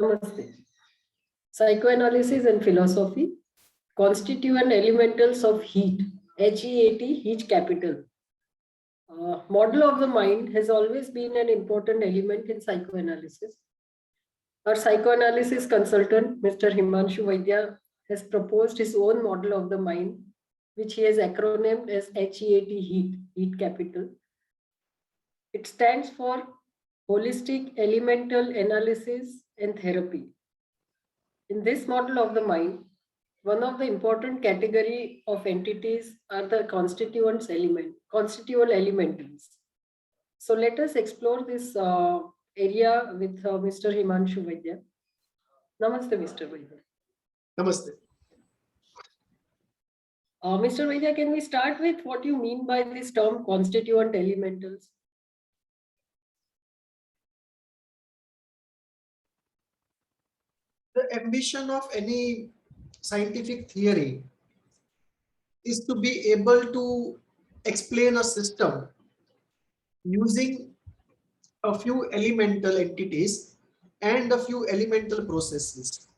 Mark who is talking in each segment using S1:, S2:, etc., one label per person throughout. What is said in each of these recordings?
S1: Namaste. Psychoanalysis and philosophy, constituent elementals of heat, HEAT, heat capital. Model of the mind has always been an important element in psychoanalysis. Our psychoanalysis consultant, Mr. Himanshu Vaidya, has proposed his own model of the mind, which he has acronymed as HEAT, heat capital. It stands for Holistic Elemental Analysis and Therapy. In this model of the mind, one of the important category of entities are the constituent elementals. So let us explore this area with Mr. Himanshu Vaidya. Namaste, Mr. Vaidya.
S2: Namaste.
S1: Mr. Vaidya, can we start with what you mean by this term constituent elementals?
S2: The ambition of any scientific theory is to be able to explain a system using a few elemental entities and a few elemental processes,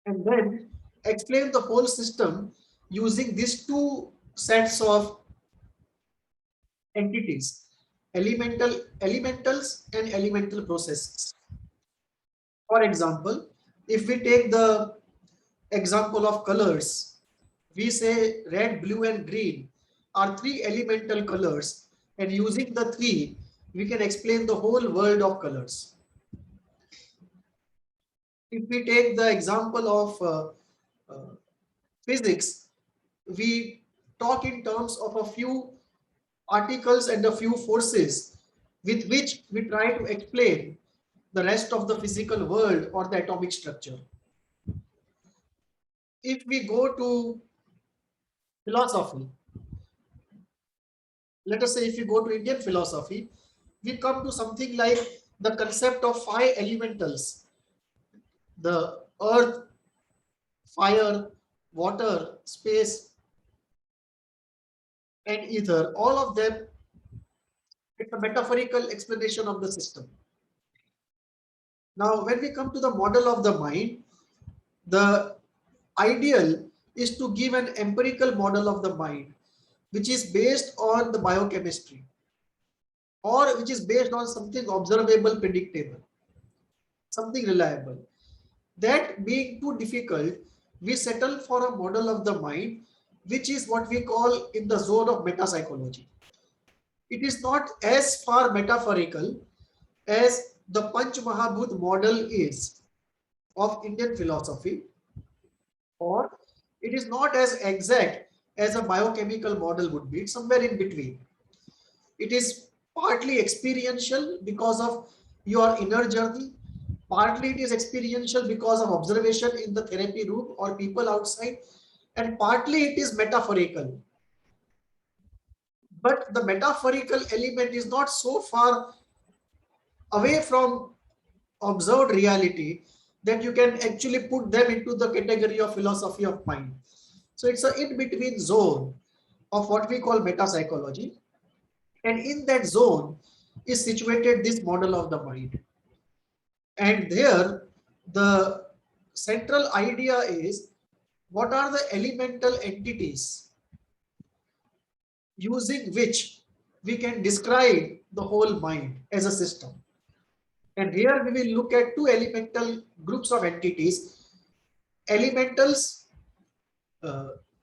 S2: and then explain the whole system using these two sets of entities, elementals and elemental processes. For example, if we take the example of colors, we say red, blue and green are three elemental colors, and using the three we can explain the whole world of colors. If we take the example of physics, we talk in terms of a few particles and a few forces with which we try to explain the rest of the physical world or the atomic structure. If we go to philosophy, let us say if you go to Indian philosophy, we come to something like the concept of five elementals: the earth, fire, water, space, and ether. All of them, it's a metaphorical explanation of the system. Now, when we come to the model of the mind, the ideal is to give an empirical model of the mind, which is based on the biochemistry, or which is based on something observable, predictable, something reliable. That being too difficult, we settle for a model of the mind, which is what we call in the zone of metapsychology. It is not as far metaphorical as the Panch Mahabhut model is of Indian philosophy, or it is not as exact as a biochemical model would be. It's somewhere in between. It is partly experiential because of your inner journey, partly it is experiential because of observation in the therapy room or people outside, and partly it is metaphorical. But the metaphorical element is not so far away from observed reality that you can actually put them into the category of philosophy of mind. So it's an in-between zone of what we call metapsychology. And in that zone is situated this model of the mind. And there, the central idea is, what are the elemental entities using which we can describe the whole mind as a system. And here we will look at two elemental groups of entities, elementals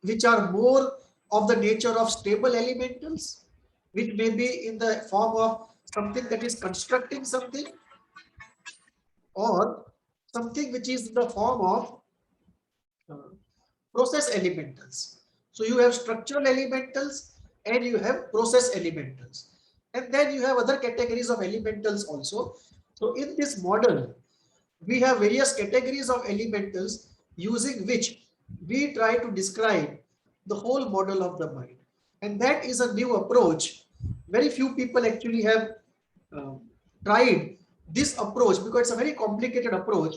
S2: which are more of the nature of stable elementals, which may be in the form of something that is constructing something, or something which is in the form of process elementals. So you have structural elementals and you have process elementals, and then you have other categories of elementals also. So in this model, we have various categories of elementals using which we try to describe the whole model of the mind. And that is a new approach. Very few people actually have tried this approach because it's a very complicated approach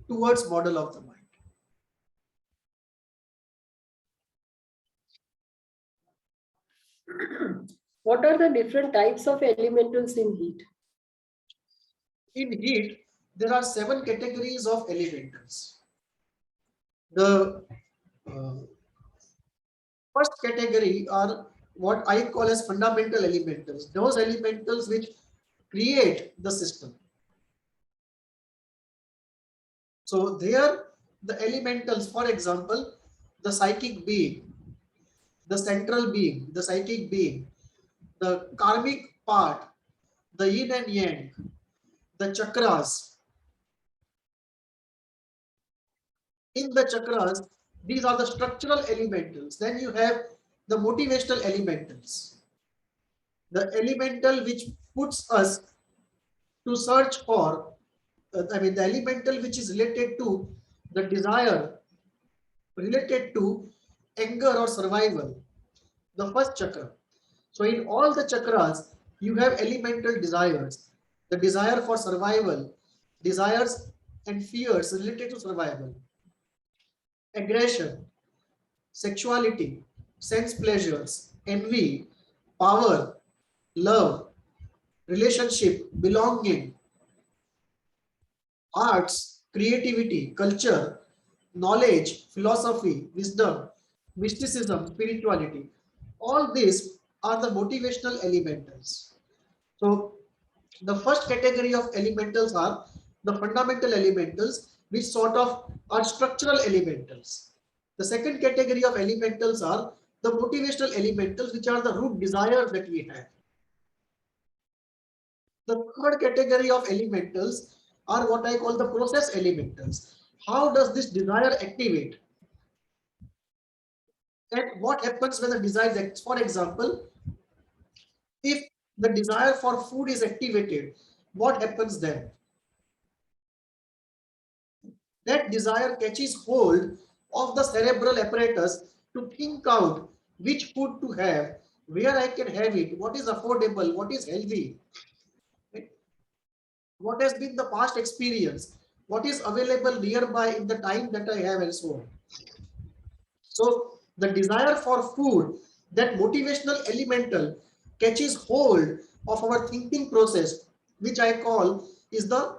S2: towards model of the mind.
S1: What are the different types of elementals in heat?
S2: In heat, there are 7 categories of elementals. The uh, first category are what I call as fundamental elementals, those elementals which create the system. So there the elementals, for example, the psychic being, the central being, the psychic being, the karmic part, the yin and yang, the chakras. In the chakras, these are the structural elementals. Then you have the motivational elementals, the elemental which puts us to search for, the elemental which is related to the desire, related to anger or survival, the first chakra. So in all the chakras, you have elemental desires, the desire for survival, desires and fears related to survival, aggression, sexuality, sense pleasures, envy, power, love, relationship, belonging, arts, creativity, culture, knowledge, philosophy, wisdom, mysticism, spirituality. All these are the motivational elementals. So the first category of elementals are the fundamental elementals, which sort of are structural elementals. The second category of elementals are the motivational elementals, which are the root desires that we have. The third category of elementals are what I call the process elementals. How does this desire activate? And what happens when the desire acts? For example, if the desire for food is activated, what happens then? That desire catches hold of the cerebral apparatus to think out which food to have, where I can have it, what is affordable, what is healthy, what has been the past experience, what is available nearby in the time that I have, and so on. So the desire for food, that motivational elemental, catches hold of our thinking process, which I call is the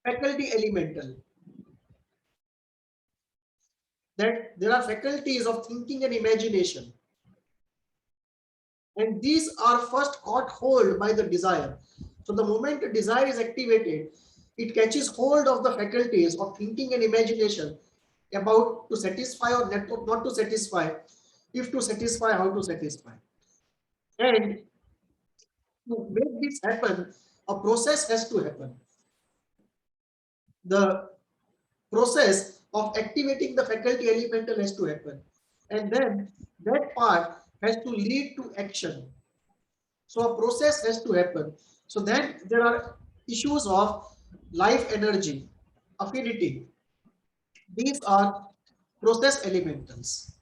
S2: faculty elemental. That there are faculties of thinking and imagination, and these are first caught hold by the desire. So the moment a desire is activated, it catches hold of the faculties of thinking and imagination about to satisfy or not to satisfy, if to satisfy, how to satisfy. And to make this happen, a process has to happen. The process of activating the faculty elemental has to happen. And then that part has to lead to action. So a process has to happen. So then there are issues of life energy, affinity. These are process elementals.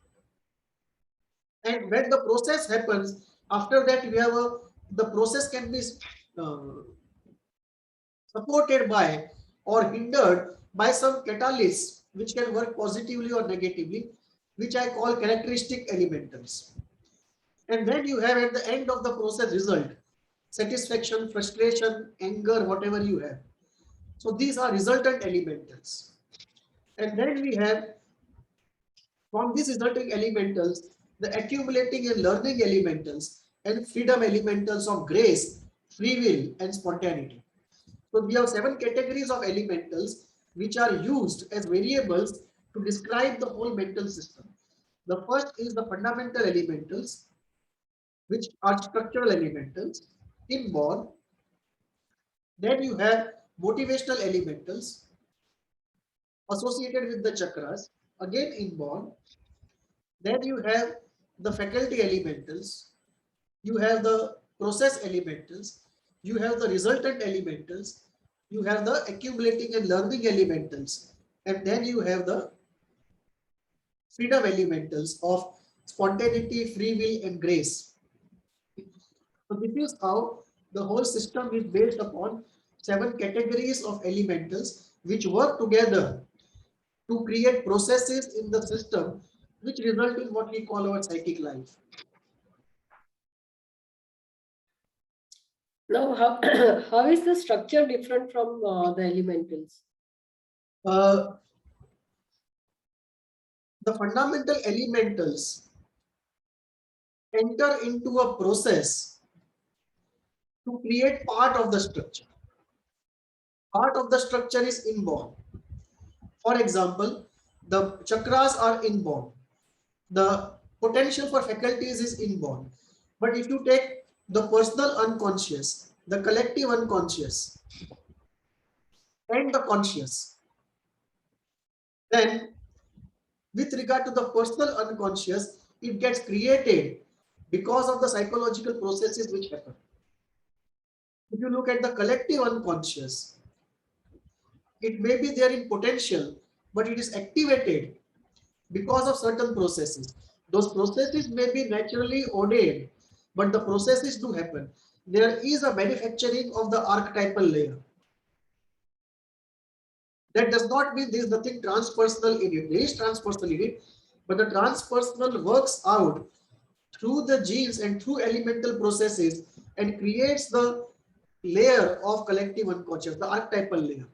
S2: And when the process happens, after that we have the process can be uh, supported by or hindered by some catalysts which can work positively or negatively, which I call characteristic elementals. And then you have at the end of the process result, satisfaction, frustration, anger, whatever you have. So these are resultant elementals. And then we have from these resulting elementals, the accumulating and learning elementals and freedom elementals of grace, free will, and spontaneity. So we have 7 categories of elementals which are used as variables to describe the whole mental system. The first is the fundamental elementals, which are structural elementals, inborn. Then you have motivational elementals associated with the chakras, again inborn. Then you have the faculty elementals, you have the process elementals, you have the resultant elementals, you have the accumulating and learning elementals, and then you have the freedom elementals of spontaneity, free will, and grace. So this is how the whole system is based upon 7 categories of elementals which work together to create processes in the system which result in what we call our psychic life.
S1: Now, how, how is the structure different from the elementals?
S2: Uh, the fundamental elementals enter into a process to create part of the structure. Part of the structure is inborn. For example, the chakras are inborn. The potential for faculties is inborn. But if you take the personal unconscious, the collective unconscious, and the conscious, then with regard to the personal unconscious, it gets created because of the psychological processes which happen. If you look at the collective unconscious, it may be there in potential, but it is activated because of certain processes. Those processes may be naturally ordained, but the processes do happen. There is a manufacturing of the archetypal layer. That does not mean there is nothing transpersonal in it. There is transpersonal in it, but the transpersonal works out through the genes and through elemental processes and creates the layer of collective unconscious, the archetypal layer.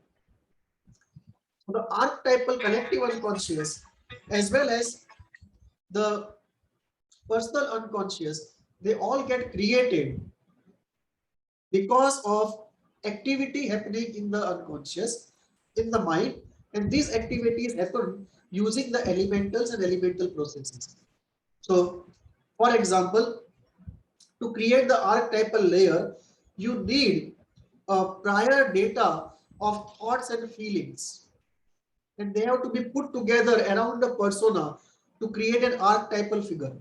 S2: So the archetypal collective unconscious as well as the personal unconscious, they all get created because of activity happening in the unconscious, in the mind, and these activities happen using the elementals and elemental processes. So, for example, to create the archetypal layer, you need prior data of thoughts and feelings, and they have to be put together around a persona to create an archetypal figure.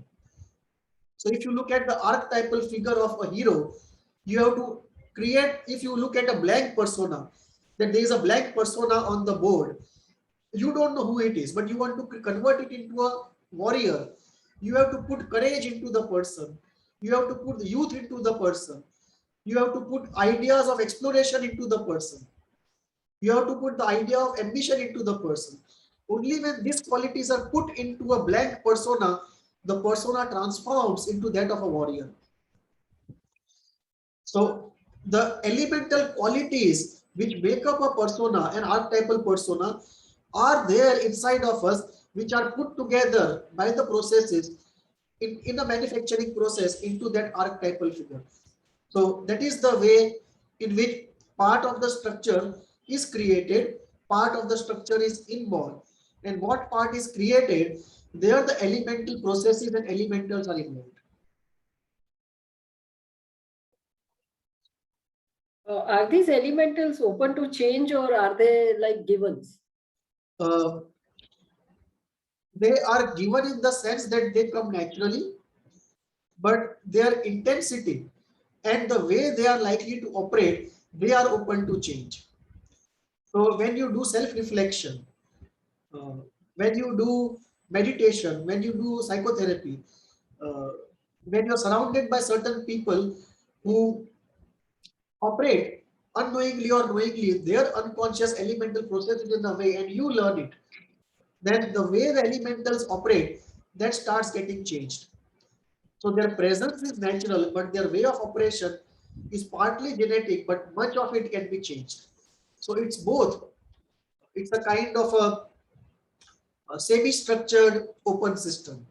S2: So if you look at the archetypal figure of a hero, you have to create, if you look at a blank persona, that there is a blank persona on the board, you don't know who it is, but you want to convert it into a warrior. You have to put courage into the person. You have to put the youth into the person. You have to put ideas of exploration into the person. You have to put the idea of ambition into the person. Only when these qualities are put into a blank persona, the persona transforms into that of a warrior. So the elemental qualities which make up a persona, an archetypal persona, are there inside of us, which are put together by the processes in a manufacturing process into that archetypal figure. So that is the way in which part of the structure is created, part of the structure is inborn, and what part is created, there the elemental processes and elementals are involved.
S1: Are these elementals open to change or are they like givens?
S2: Uh, they are given in the sense that they come naturally, but their intensity and the way they are likely to operate, they are open to change. So when you do self-reflection, uh, when you do meditation, when you do psychotherapy, uh, when you're surrounded by certain people who operate unknowingly or knowingly their unconscious elemental processes in a way, and you learn it, then the way the elementals operate, that starts getting changed. So their presence is natural, but their way of operation is partly genetic, but much of it can be changed. So it's both. It's a kind of a semi-structured open system.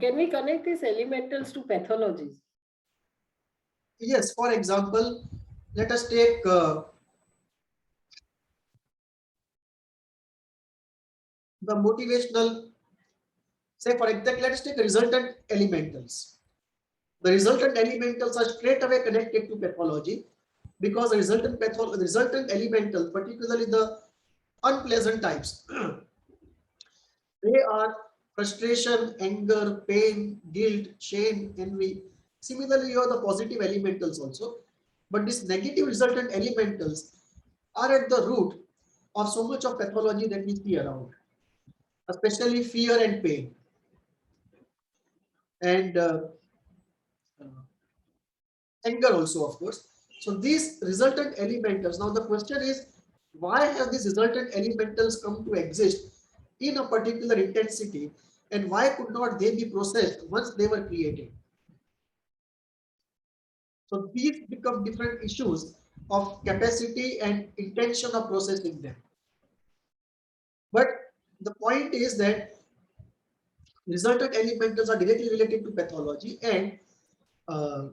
S1: Can we connect these elementals to pathologies?
S2: Yes, for example, let us take the motivational, say for example, let us take resultant elementals. The resultant elementals are straight away connected to pathology because the resultant elementals, particularly the unpleasant types, they are frustration, anger, pain, guilt, shame, envy. Similarly, you have the positive elementals also. But these negative resultant elementals are at the root of so much of pathology that we see around, especially fear and pain. And uh, anger also, of course. So these resultant elementals, now the question is, why have these resultant elementals come to exist in a particular intensity and why could not they be processed once they were created? So these become different issues of capacity and intention of processing them. But the point is that resultant elementals are directly related to pathology, and uh,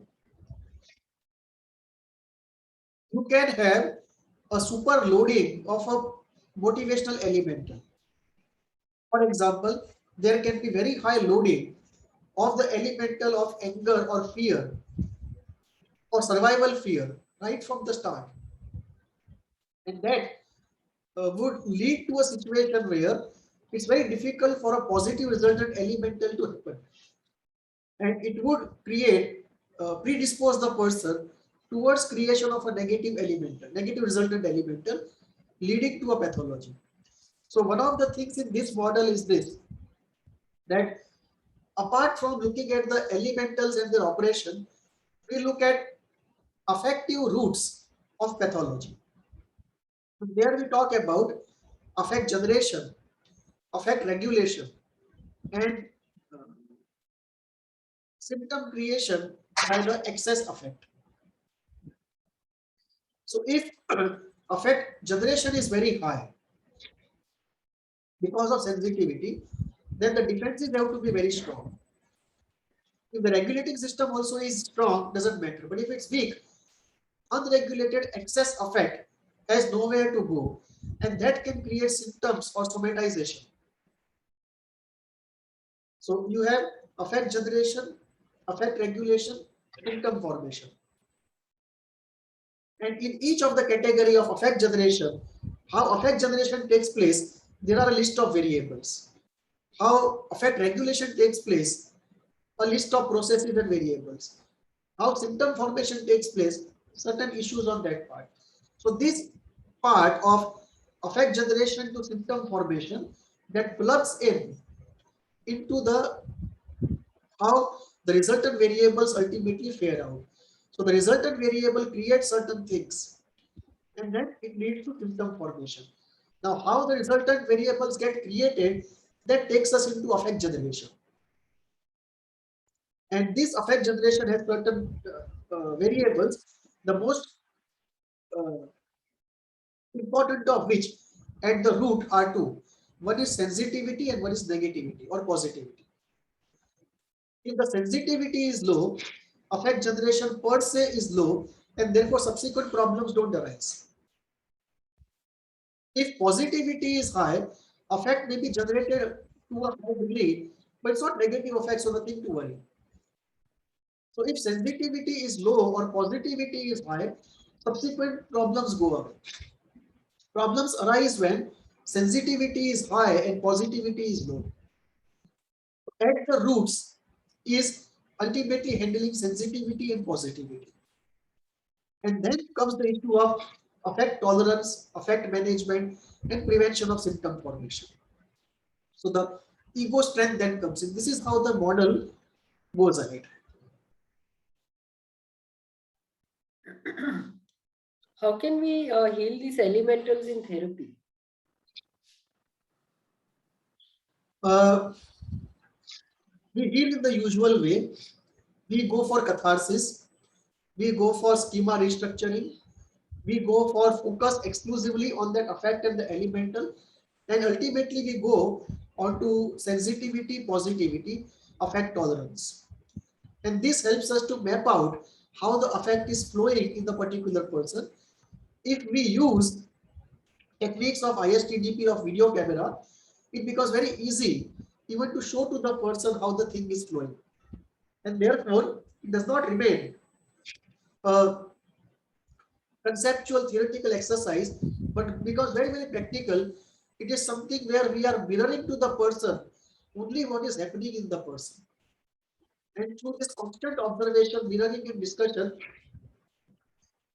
S2: you can have a super loading of a motivational elemental. For example, there can be very high loading of the elemental of anger or fear or survival fear right from the start. And that would lead to a situation where it's very difficult for a positive resultant elemental to happen. And it would create, predispose the person towards creation of a negative elemental, negative resultant elemental, leading to a pathology. So one of the things in this model is this, that apart from looking at the elementals and their operation, we look at affective roots of pathology. There we talk about affect generation, affect regulation, and uh, symptom creation by the excess affect. So if affect generation is very high because of sensitivity, then the defenses have to be very strong. If the regulating system also is strong, doesn't matter. But if it's weak, unregulated excess affect has nowhere to go, and that can create symptoms or somatization. So you have affect generation, affect regulation, symptom formation. And in each of the category of affect generation, how affect generation takes place, there are a list of variables. How affect regulation takes place, a list of processes and variables. How symptom formation takes place, certain issues on that part. So this part of affect generation to symptom formation that plugs in into the how the resultant variables ultimately fare out. So the resultant variable creates certain things, and then it leads to symptom formation. Now, how the resultant variables get created, that takes us into affect generation. And this affect generation has certain variables, the most uh, important of which at the root are two. One is sensitivity and one is negativity or positivity. If the sensitivity is low, affect generation per se is low, and therefore subsequent problems don't arise. If positivity is high, affect may be generated to a high degree, but it's not negative effect, so nothing to worry. So if sensitivity is low or positivity is high, subsequent problems go away. Problems arise when sensitivity is high and positivity is low. At the roots is ultimately handling sensitivity and positivity. And then comes the issue of affect tolerance, affect management, and prevention of symptom formation. So the ego strength then comes in. This is how the model goes ahead.
S1: How can we heal these elementals in therapy?
S2: Uh, we deal in the usual way. We go for catharsis. We go for schema restructuring. We go for focus exclusively on that affect and the elemental. And ultimately we go on to sensitivity, positivity, affect tolerance. And this helps us to map out how the affect is flowing in the particular person. If we use techniques of ISTGP of video camera, it becomes very easy even to show to the person how the thing is flowing. And therefore, it does not remain a conceptual theoretical exercise, but because very, very practical, it is something where we are mirroring to the person only what is happening in the person. And through this constant observation, mirroring and discussion,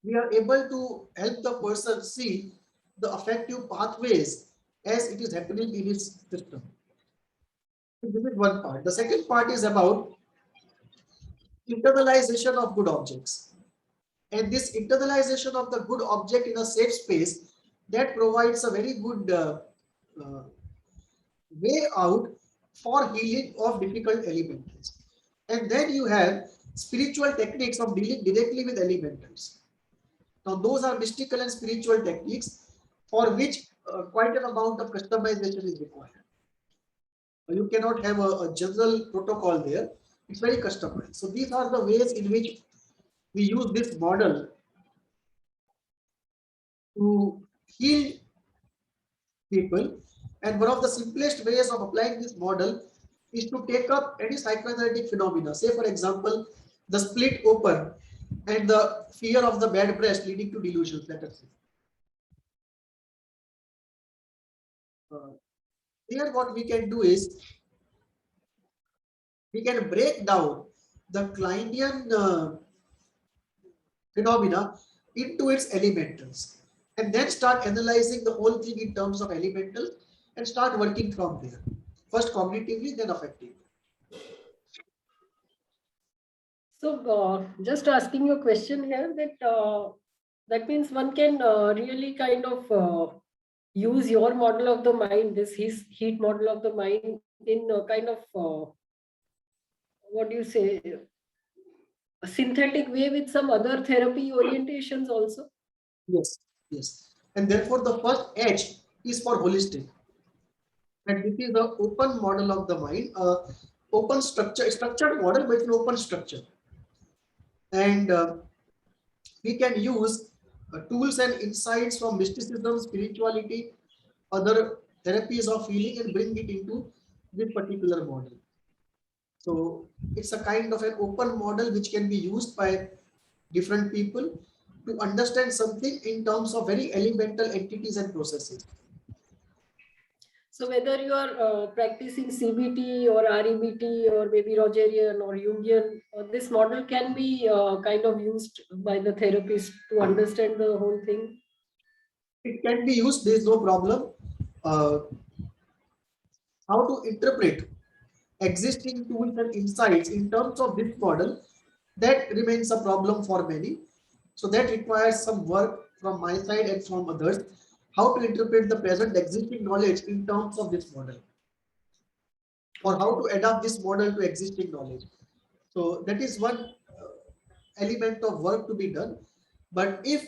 S2: we are able to help the person see the affective pathways as it is happening in his system. This is one part. The second part is about internalization of good objects. And this internalization of the good object in a safe space, that provides a very good uh, way out for healing of difficult elementals. And then you have spiritual techniques of dealing directly with elementals. Now, those are mystical and spiritual techniques for which quite an amount of customization is required. You cannot have a general protocol there. It's very customized. So these are the ways in which we use this model to heal people. And one of the simplest ways of applying this model is to take up any psychoanalytic phenomena. Say, for example, the split open and the fear of the bad breast leading to delusions, let us say. Here, what we can do is we can break down the Kleinian phenomena into its elementals and then start analyzing the whole thing in terms of elementals and start working from there. First cognitively, then affectively.
S1: So, just asking you a question here that means one can really kind of use your model of the mind, this his heat model of the mind, in a kind of what do you say, a synthetic way with some other therapy orientations also.
S2: Yes, yes. And therefore, the first H is for holistic. And this is the open model of the mind, open structured model, but an open structure. And we can use tools and insights from mysticism, spirituality, other therapies of healing and bring it into this particular model. So it's a kind of an open model which can be used by different people to understand something in terms of very elemental entities and processes.
S1: So whether you are practicing CBT or REBT or maybe Rogerian or Jungian, this model can be kind of used by the therapist to understand the whole thing.
S2: It can be used, there is no problem. Uh, how to interpret existing tools and insights in terms of this model, that remains a problem for many. So that requires some work from my side and from others, how to interpret the present existing knowledge in terms of this model, or how to adapt this model to existing knowledge. So that is one element of work to be done. But if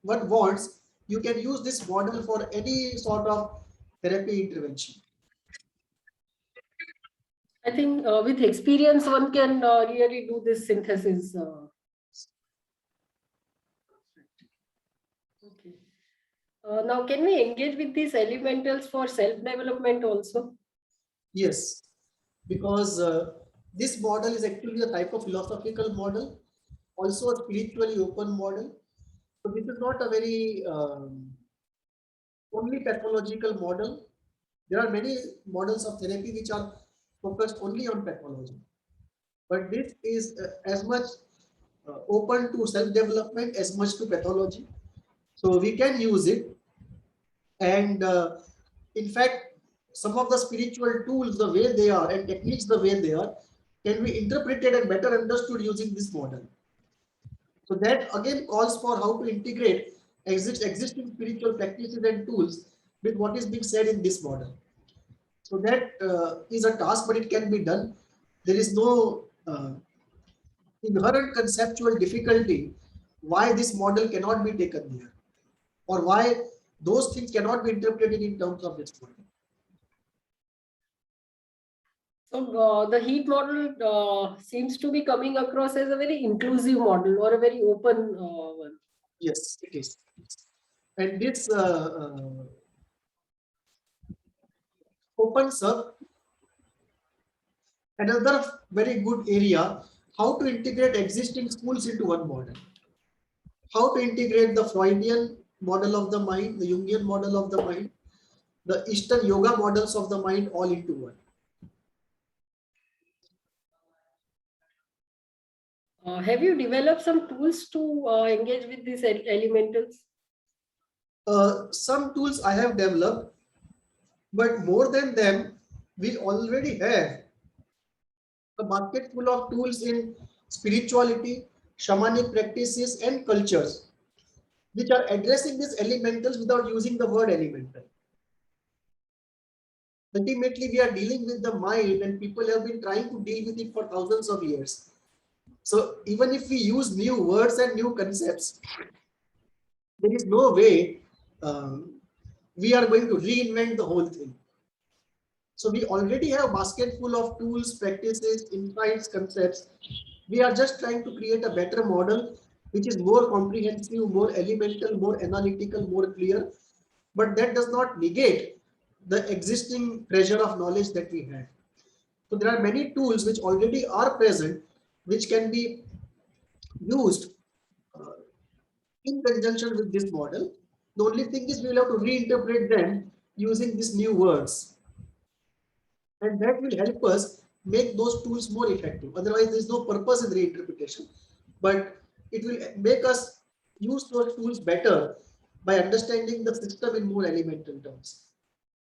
S2: one wants, you can use this model for any sort of therapy intervention.
S1: I think with experience, one can really do this synthesis. Okay. Now, can we engage with these elementals for self-development also?
S2: Yes, because this model is actually a type of philosophical model, also a spiritually open model. So this is not a very only pathological model. There are many models of therapy which are focused only on pathology, but this is as much open to self-development as much to pathology. So we can use it, and in fact, some of the spiritual tools, the way they are, and techniques, the way they are, can be interpreted and better understood using this model. So that again calls for how to integrate existing spiritual practices and tools with what is being said in this model. So that is a task, but it can be done. There is no inherent conceptual difficulty why this model cannot be taken here, or why those things cannot be interpreted in terms of this model.
S1: So the heat model seems to be coming across as a very inclusive model or a very open one.
S2: Yes, it is. And this opens up another very good area, how to integrate existing schools into one model. How to integrate the Freudian model of the mind, the Jungian model of the mind, the Eastern yoga models of the mind all into one.
S1: Have you developed some tools to engage with these elementals?
S2: Some tools I have developed, but more than them, we already have a basket full of tools in spirituality, shamanic practices, and cultures, which are addressing these elementals without using the word elemental. Ultimately, we are dealing with the mind, and people have been trying to deal with it for thousands of years. So even if we use new words and new concepts, there is no way we are going to reinvent the whole thing. So we already have a basket full of tools, practices, insights, concepts. We are just trying to create a better model, which is more comprehensive, more elemental, more analytical, more clear. But that does not negate the existing treasure of knowledge that we have. So there are many tools which already are present, which can be used uh, in conjunction with this model. The only thing is we will have to reinterpret them using these new words. And that will help us make those tools more effective. Otherwise, there is no purpose in reinterpretation, but it will make us use those tools better by understanding the system in more elemental terms.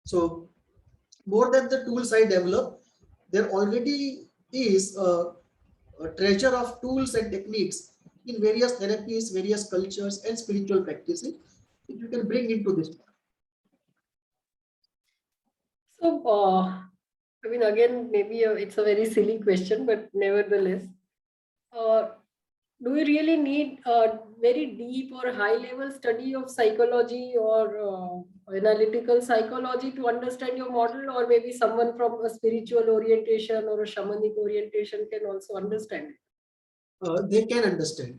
S2: So more than the tools I develop, there already is a treasure of tools and techniques in various therapies, various cultures, and spiritual practices that you can bring into this.
S1: So, I mean, again, maybe it's a very silly question, but nevertheless, uh, do you really need a very deep or high level study of psychology or analytical psychology to understand your model, or maybe someone from a spiritual orientation or a shamanic orientation can also understand it?
S2: They can understand.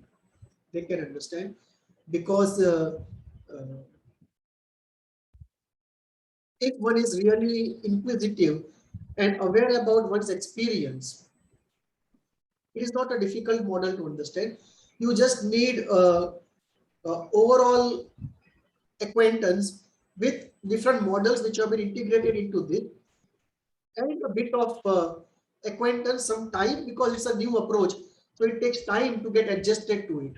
S2: They can understand because uh, if one is really inquisitive and aware about one's experience, it is not a difficult model to understand. You just need a overall acquaintance with different models which have been integrated into this, and a bit of acquaintance, some time, because it's a new approach. So it takes time to get adjusted to it.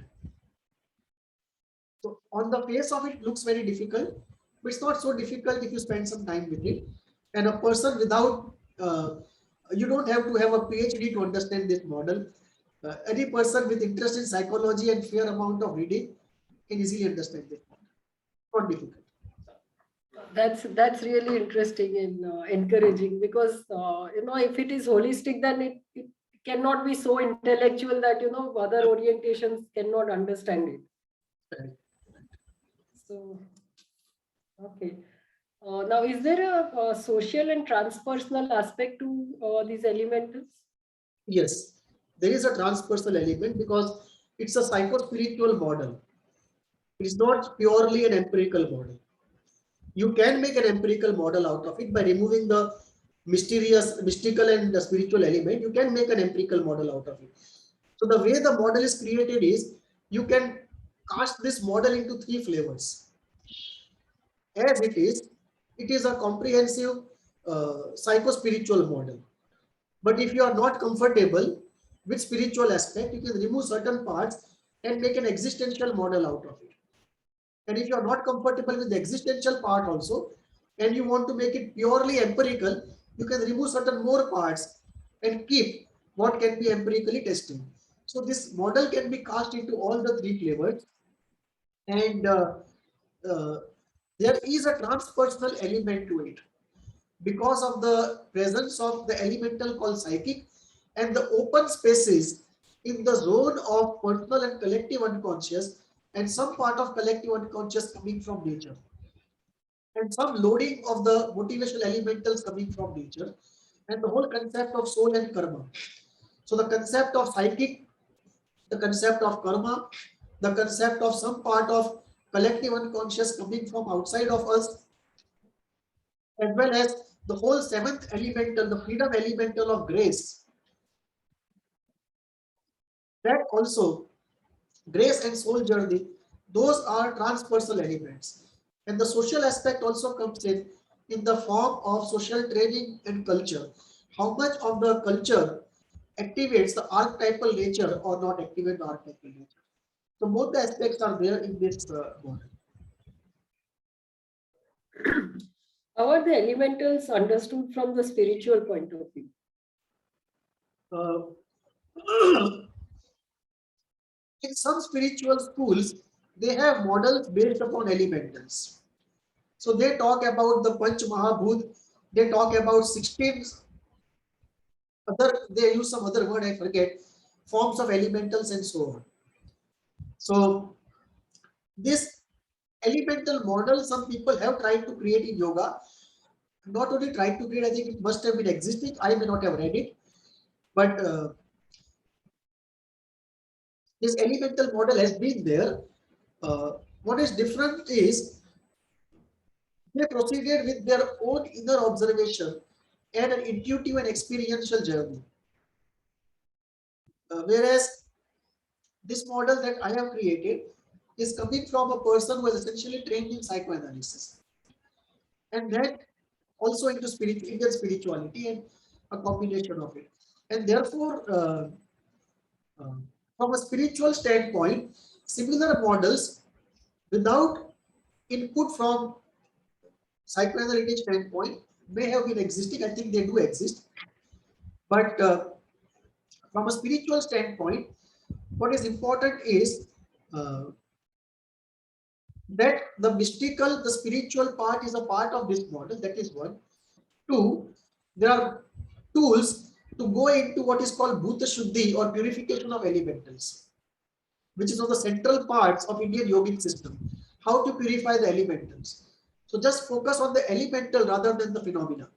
S2: So on the face of it, looks very difficult, but it's not so difficult if you spend some time with it. And a person without, you don't have to have a PhD to understand this model. Any person with interest in psychology and fair amount of reading can easily understand this model. Not difficult.
S1: That's really interesting and encouraging, because if it is holistic, then it cannot be so intellectual that other orientations cannot understand it.
S2: Right.
S1: So, okay. Now, is there a social and transpersonal aspect to these elementals?
S2: Yes, there is a transpersonal element because it's a psycho-spiritual model. It is not purely an empirical model. You can make an empirical model out of it by removing the mysterious, mystical and the spiritual element. You can make an empirical model out of it. So the way the model is created is you can cast this model into three flavors. As it is a comprehensive psycho-spiritual model. But if you are not comfortable with spiritual aspect, you can remove certain parts and make an existential model out of it. And if you are not comfortable with the existential part also, and you want to make it purely empirical, you can remove certain more parts and keep what can be empirically tested. So this model can be cast into all the three flavors, and uh, there is a transpersonal element to it because of the presence of the elemental called psychic and the open spaces in the zone of personal and collective unconscious, and some part of collective unconscious coming from nature, and some loading of the motivational elementals coming from nature, and the whole concept of soul and karma. So the concept of psychic, the concept of karma, the concept of some part of collective unconscious coming from outside of us, as well as the whole seventh elemental, the freedom elemental of grace. That also, grace and soul journey, those are transpersonal elements. And the social aspect also comes in the form of social training and culture. How much of the culture activates the archetypal nature or not activate the archetypal nature. So both the aspects are there in this model.
S1: How are the elementals understood from the spiritual point of view?
S2: Uh, in some spiritual schools, they have models based upon elementals. So they talk about the Panch Mahabhut they talk about 16 other, they use some other word, I forget, forms of elementals and so on. So this elemental model, some people have tried to create in yoga. Not only tried to create, I think it must have been existing. I may not have read it, but this elemental model has been there. What is different is they proceeded with their own inner observation and an intuitive and experiential journey. Whereas this model that I have created is coming from a person who is essentially trained in psychoanalysis, and that also into Indian spirituality and a combination of it. And therefore, uh, from a spiritual standpoint, similar models without input from psychoanalytic standpoint may have been existing. I think they do exist, but from a spiritual standpoint, what is important is uh, that the mystical, the spiritual part is a part of this model. That is one. Two, there are tools to go into what is called Bhuta Shuddhi or purification of elementals, which is one of the central parts of Indian yogic system. How to purify the elementals. So just focus on the elemental rather than the phenomena.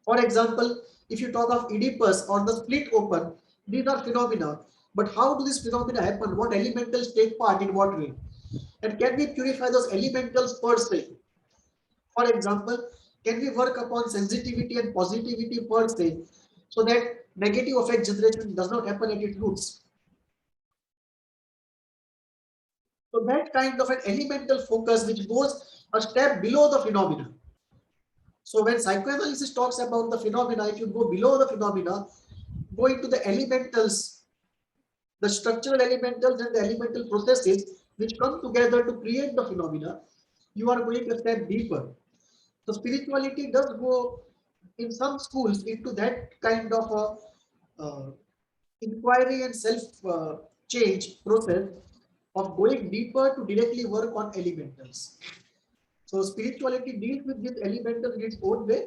S2: For example, if you talk of Oedipus or the split open, these are phenomena. But how do these phenomena happen? What elementals take part in what way? And can we purify those elementals per se? For example, can we work upon sensitivity and positivity per se so that negative affect generation does not happen at its roots? So that kind of an elemental focus which goes a step below the phenomena. So when psychoanalysis talks about the phenomena, if you go below the phenomena, go into the elementals, the structural elementals and the elemental processes which come together to create the phenomena, you are going a step deeper. So spirituality does go in some schools into that kind of a inquiry and self change process of going deeper to directly work on elementals. So spirituality deals with these elementals in its own way.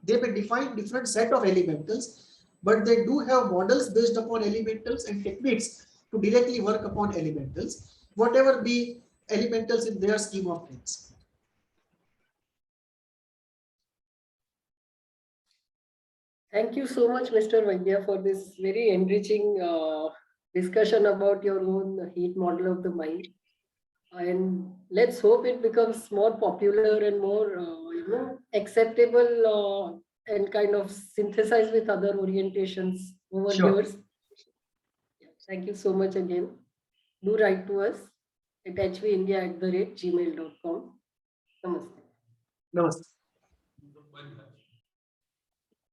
S2: They may define different set of elementals, but they do have models based upon elementals and techniques to directly work upon elementals, whatever be elementals in their scheme of things.
S1: Thank you so much, Mr. Vaidya, for this very enriching discussion about your own heat model of the mind. And let's hope it becomes more popular and more, acceptable and kind of synthesized with other orientations over
S2: Sure.
S1: years. Thank you so much again. Do write to us at hvindia@gmail.com. Namaste.
S2: Namaste.